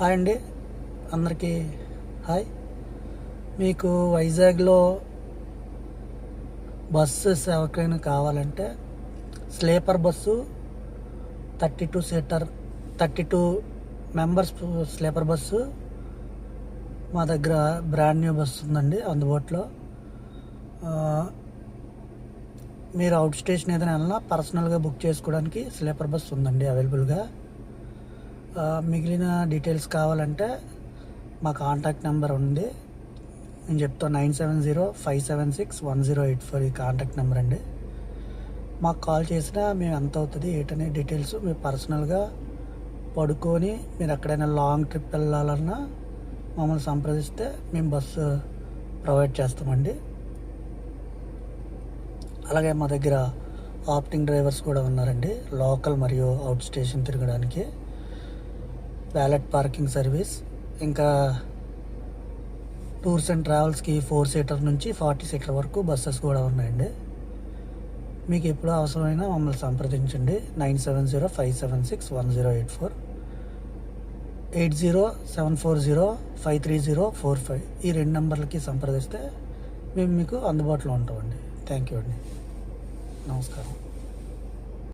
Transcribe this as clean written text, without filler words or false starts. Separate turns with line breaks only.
Hi అండి, అందరికీ hi. మీకు వైజాగ్లో బస్సు ఎవరికైనా కావాలంటే sleeper bus 32 members sleeper bus మా దగ్గర బ్రాండ్ న్యూ బస్సు ఉందండి అందుబాటులో. మీరు అవుట్ స్టేషన్ ఏదైనా వెళ్ళినా పర్సనల్గా బుక్ చేసుకోవడానికి స్లీపర్ బస్సు ఉందండి అవైలబుల్గా. మిగిలిన డీటెయిల్స్ కావాలంటే మా కాంటాక్ట్ నెంబర్ ఉంది, నేను చెప్తాను. 9705761084 ఈ కాంటాక్ట్ నెంబర్ అండి. మాకు కాల్ చేసినా మేము ఎంత అవుతుంది ఏంటనే డీటెయిల్స్ మీరు పర్సనల్గా పడుకొని మీరు ఎక్కడైనా లాంగ్ ట్రిప్ వెళ్ళాలన్నా మమ్మల్ని సంప్రదిస్తే మేము బస్సు ప్రొవైడ్ చేస్తామండి. అలాగే మా దగ్గర ఆప్టింగ్ డ్రైవర్స్ కూడా ఉన్నారండి, లోకల్ మరియు అవుట్ స్టేషన్ తిరగడానికి. వ్యాలెట్ పార్కింగ్ సర్వీస్, ఇంకా టూర్స్ అండ్ ట్రావెల్స్కి 4 సీటర్ నుంచి 40 సీటర్ వరకు బస్సెస్ కూడా ఉన్నాయండి. మీకు ఎప్పుడు అవసరమైనా మమ్మల్ని సంప్రదించండి. 9705761084 8074053045 ఈ 2 నెంబర్లకి సంప్రదిస్తే మేము మీకు అందుబాటులో ఉంటామండి. థ్యాంక్ యూ అండి, నమస్కారం.